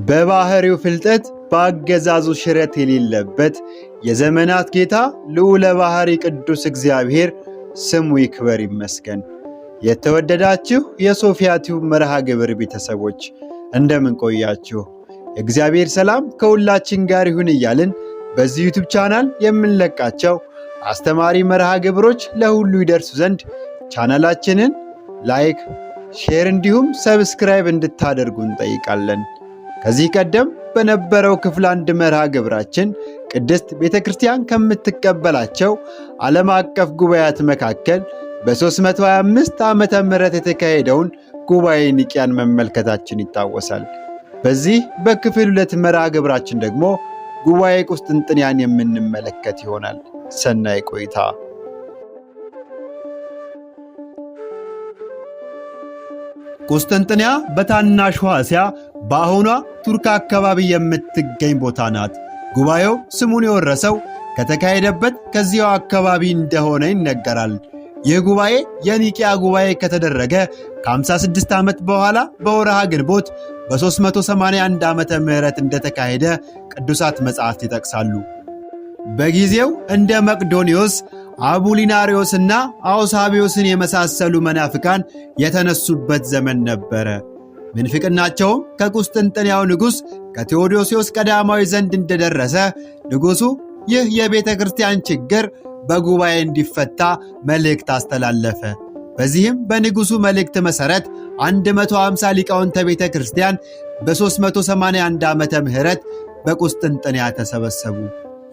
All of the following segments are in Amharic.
በባህሪው ፍልጠት በአገዛዙ ሽረት የሌለበት የዘመናት ጌታ ልዑለ ባሕሪ ቅዱስ እግዚአብሔር ስሙ ይክበር ይመስገን። የተወደዳችሁ የሶፊያ ቲዩብ መርሃ ግብር ቤተሰቦች እንደምን ቆያችሁ? የእግዚአብሔር ሰላም ከሁላችን ጋር ይሁን እያልን በዚህ ዩቲዩብ ቻናል የምንለቃቸው አስተማሪ መርሃ ግብሮች ለሁሉ ይደርሱ ዘንድ ቻናላችንን ላይክ፣ ሼር እንዲሁም ሰብስክራይብ እንድታደርጉ እንጠይቃለን። ከዚህ ቀደም በነበረው ክፍል 1 መርሃ ግብራችን ቅድስት ቤተ ክርስቲያን ከምትቀበላቸው ዓለም አቀፍ ጉባኤያት መካከል በ325 ዓመተ ምህረት የተካሄደውን ጉባኤ ኒቅያን መመልከታችን ይታወሳል። በዚህ በክፍል 2 መርሃ ግብራችን ደግሞ ጉባኤ ቁስጥንጥንያን የምንመለከት ይሆናል። ሰናይ ቆይታ። ቁስጥንጥንያ በታናሿ እስያ በአሁኗ ቱርክ አካባቢ የምትገኝ ቦታ ናት። ጉባኤው ስሙን የወረሰው ከተካሄደበት ከዚያው አካባቢ እንደሆነ ይነገራል። ይህ ጉባኤ የኒቅያ ጉባኤ ከተደረገ ከ56 ዓመት በኋላ በወርሃ ግንቦት በ381 ዓመተ ምህረት እንደተካሄደ ቅዱሳት መጻሕፍት ይጠቅሳሉ። በጊዜው እንደ መቅዶኒዮስ፣ አቡሊናሪዮስና አውሳቢዮስን የመሳሰሉ መናፍቃን የተነሱበት ዘመን ነበረ። ምንፍቅናቸውም ከቁስጥንጥንያው ንጉሥ ከቴዎዶስዮስ ቀዳማዊ ዘንድ እንደደረሰ ንጉሡ ይህ የቤተ ክርስቲያን ችግር በጉባኤ እንዲፈታ መልእክት አስተላለፈ። በዚህም በንጉሡ መልእክት መሠረት 150 ሊቃውንተ ቤተ ክርስቲያን በ381 ዓመተ ምህረት በቁስጥንጥንያ ተሰበሰቡ።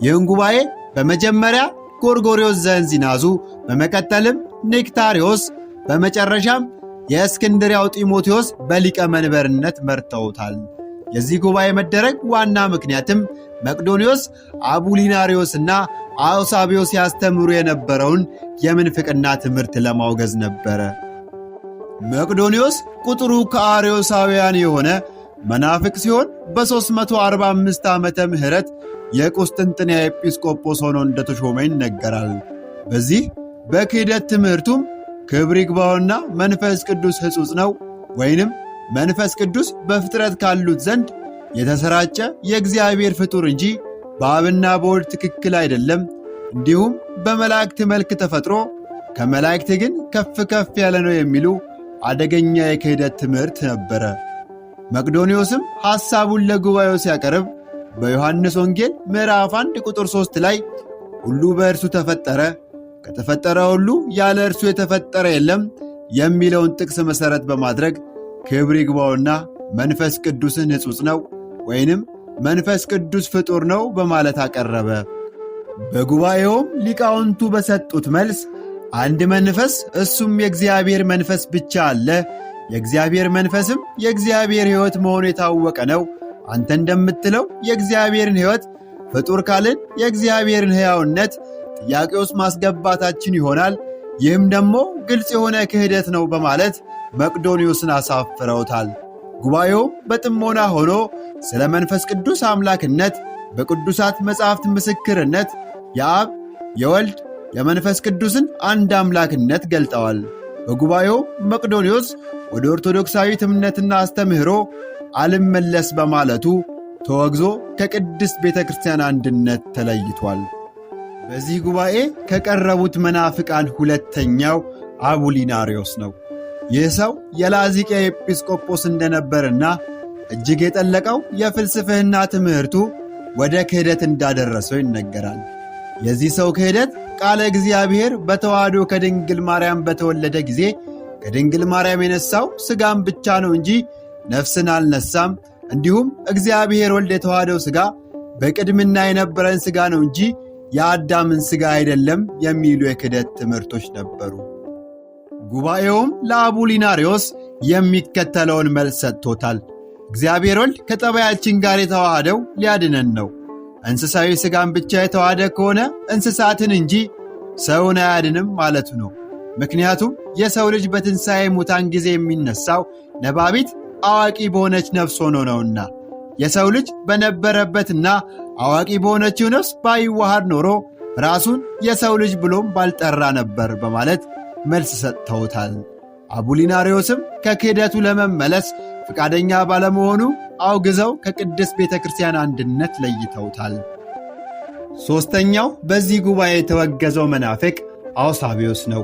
ይህን ጉባኤ በመጀመሪያ ጎርጎርዮስ ዘእንዚናዙ፣ በመቀጠልም ኔክታሪዮስ፣ በመጨረሻም የእስክንድርያው ጢሞቴዎስ በሊቀ መንበርነት መርተውታል። የዚህ ጉባኤ መደረግ ዋና ምክንያትም መቅዶኒዮስ፣ አቡሊናሪዮስና አውሳቢዮስ ያስተምሩ የነበረውን የምንፍቅና ትምህርት ለማውገዝ ነበረ። መቅዶኒዮስ ቁጥሩ ከአርዮሳውያን የሆነ መናፍቅ ሲሆን በ345 ዓመተ ምህረት የቁስጥንጥንያ ኤጲስቆጶስ ሆኖ እንደተሾመ ይነገራል። በዚህ በክህደት ትምህርቱም ክብር ይግባውና መንፈስ ቅዱስ ሕጹጽ ነው ወይንም መንፈስ ቅዱስ በፍጥረት ካሉት ዘንድ የተሰራጨ የእግዚአብሔር ፍጡር እንጂ በአብና በወልድ ትክክል አይደለም፣ እንዲሁም በመላእክት መልክ ተፈጥሮ ከመላእክት ግን ከፍ ከፍ ያለ ነው የሚሉ አደገኛ የክህደት ትምህርት ነበረ። መቅዶኒዮስም ሐሳቡን ለጉባኤው ሲያቀርብ በዮሐንስ ወንጌል ምዕራፍ 1 ቁጥር 3 ላይ ሁሉ በእርሱ ተፈጠረ፣ ከተፈጠረ ሁሉ ያለ እርሱ የተፈጠረ የለም የሚለውን ጥቅስ መሠረት በማድረግ ክብር ይግባውና መንፈስ ቅዱስን ሕጹጽ ነው ወይንም መንፈስ ቅዱስ ፍጡር ነው በማለት አቀረበ። በጉባኤውም ሊቃውንቱ በሰጡት መልስ አንድ መንፈስ እሱም የእግዚአብሔር መንፈስ ብቻ አለ፣ የእግዚአብሔር መንፈስም የእግዚአብሔር ሕይወት መሆኑ የታወቀ ነው። አንተ እንደምትለው የእግዚአብሔርን ሕይወት ፍጡር ካልን የእግዚአብሔርን ሕያውነት ጥያቄ ውስጥ ማስገባታችን ይሆናል። ይህም ደግሞ ግልጽ የሆነ ክህደት ነው በማለት መቅዶኒዮስን አሳፍረውታል። ጉባኤው በጥሞና ሆኖ ስለ መንፈስ ቅዱስ አምላክነት በቅዱሳት መጻሕፍት ምስክርነት የአብ የወልድ የመንፈስ ቅዱስን አንድ አምላክነት ገልጠዋል። በጉባኤው መቅዶኒዮስ ወደ ኦርቶዶክሳዊት እምነትና አስተምህሮ አልመለስ በማለቱ ተወግዞ ከቅድስት ቤተ ክርስቲያን አንድነት ተለይቷል። በዚህ ጉባኤ ከቀረቡት መናፍቃን ሁለተኛው አቡሊናሪዮስ ነው። ይህ ሰው የላዚቅያ ኤጲስቆጶስ እንደነበርና እጅግ የጠለቀው የፍልስፍና ትምህርቱ ወደ ክህደት እንዳደረሰው ይነገራል። የዚህ ሰው ክህደት ቃለ እግዚአብሔር በተዋህዶ ከድንግል ማርያም በተወለደ ጊዜ ከድንግል ማርያም የነሳው ሥጋም ብቻ ነው እንጂ ነፍስን አልነሳም፣ እንዲሁም እግዚአብሔር ወልድ የተዋህደው ሥጋ በቅድምና የነበረን ሥጋ ነው እንጂ የአዳምን ሥጋ አይደለም የሚሉ የክህደት ትምህርቶች ነበሩ። ጉባኤውም ለአቡሊናሪዮስ የሚከተለውን መልስ ሰጥቶታል። እግዚአብሔር ወልድ ከጠባያችን ጋር የተዋሃደው ሊያድነን ነው። እንስሳዊ ሥጋን ብቻ የተዋሃደ ከሆነ እንስሳትን እንጂ ሰውን አያድንም ማለቱ ነው። ምክንያቱም የሰው ልጅ በትንሣኤ ሙታን ጊዜ የሚነሳው ነባቢት አዋቂ በሆነች ነፍስ ሆኖ ነውና፣ የሰው ልጅ በነበረበትና አዋቂ በሆነችው ነፍስ ባይዋሃድ ኖሮ ራሱን የሰው ልጅ ብሎም ባልጠራ ነበር በማለት መልስ ሰጥተውታል። አቡሊናሪዎስም ከክህደቱ ለመመለስ ፈቃደኛ ባለመሆኑ አውግዘው ከቅድስት ቤተ ክርስቲያን አንድነት ለይተውታል። ሦስተኛው በዚህ ጉባኤ የተወገዘው መናፍቅ አውሳብዮስ ነው።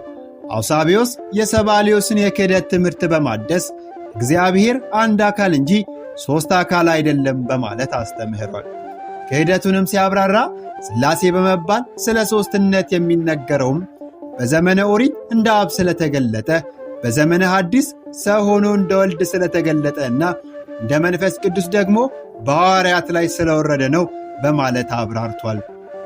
አውሳብዮስ የሰባልዮስን የክህደት ትምህርት በማደስ እግዚአብሔር አንድ አካል እንጂ ሦስት አካል አይደለም በማለት አስተምህሯል። ክህደቱንም ሲያብራራ ሥላሴ በመባል ስለ ሦስትነት የሚነገረውም በዘመነ ኦሪት እንደ አብ ስለተገለጠ፣ በዘመነ ሐዲስ ሰው ሆኖ እንደ ወልድ ስለተገለጠና እንደ መንፈስ ቅዱስ ደግሞ በሐዋርያት ላይ ስለወረደ ነው በማለት አብራርቷል።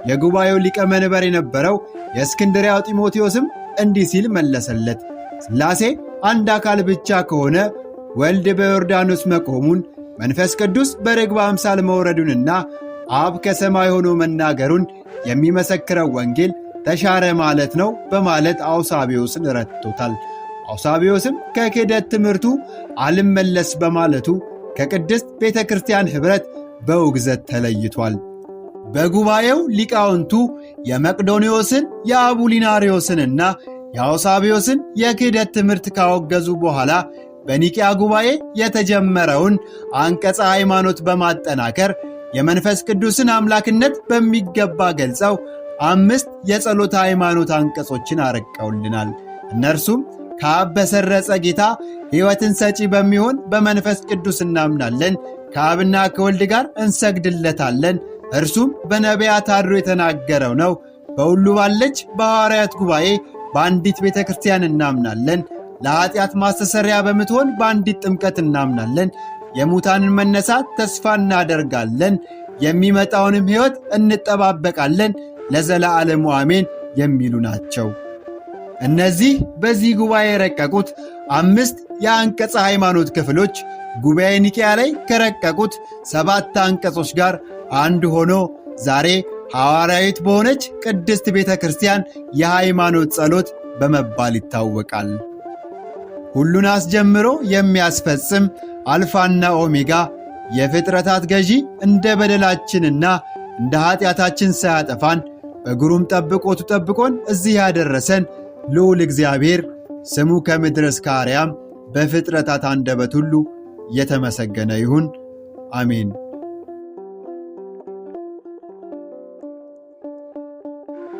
የጉባኤው ሊቀ መንበር የነበረው የእስክንድርያው ጢሞቴዎስም እንዲህ ሲል መለሰለት። ሥላሴ አንድ አካል ብቻ ከሆነ ወልድ በዮርዳኖስ መቆሙን፣ መንፈስ ቅዱስ በርግብ አምሳል መውረዱንና አብ ከሰማይ ሆኖ መናገሩን የሚመሰክረው ወንጌል ተሻረ ማለት ነው በማለት አውሳብዮስን ረድቶታል። አውሳብዮስም ከክህደት ትምህርቱ አልመለስ በማለቱ ከቅድስት ቤተ ክርስቲያን ኅብረት በውግዘት ተለይቷል። በጉባኤው ሊቃውንቱ የመቅዶንዮስን የአቡሊናሪዮስንና የአውሳብዮስን የክህደት ትምህርት ካወገዙ በኋላ በኒቅያ ጉባኤ የተጀመረውን አንቀጸ ሃይማኖት በማጠናከር የመንፈስ ቅዱስን አምላክነት በሚገባ ገልጸው 5 የጸሎተ ሃይማኖት አንቀጾችን አረቀውልናል። እነርሱም ከአብ በሰረጸ ጌታ ሕይወትን ሰጪ በሚሆን በመንፈስ ቅዱስ እናምናለን፣ ከአብና ከወልድ ጋር እንሰግድለታለን፣ እርሱም በነቢያት አድሮ የተናገረው ነው፣ በሁሉ ባለች በሐዋርያት ጉባኤ በአንዲት ቤተ ክርስቲያን እናምናለን፣ ለኀጢአት ማስተሰሪያ በምትሆን በአንዲት ጥምቀት እናምናለን፣ የሙታንን መነሳት ተስፋ እናደርጋለን፣ የሚመጣውንም ሕይወት እንጠባበቃለን፣ ለዘላለሙ አሜን የሚሉ ናቸው። እነዚህ በዚህ ጉባኤ የረቀቁት 5 የአንቀጸ ሃይማኖት ክፍሎች ጉባኤ ኒቅያ ላይ ከረቀቁት 7 አንቀጾች ጋር አንድ ሆኖ ዛሬ ሐዋርያዊት በሆነች ቅድስት ቤተ ክርስቲያን የሃይማኖት ጸሎት በመባል ይታወቃል። ሁሉን አስጀምሮ የሚያስፈጽም አልፋና ኦሜጋ የፍጥረታት ገዢ እንደ በደላችንና እንደ ኀጢአታችን ሳያጠፋን በግሩም ጠብቆቱ ጠብቆን እዚህ ያደረሰን ልዑል እግዚአብሔር ስሙ ከምድር እስከ አርያም በፍጥረታት አንደበት ሁሉ የተመሰገነ ይሁን። አሜን።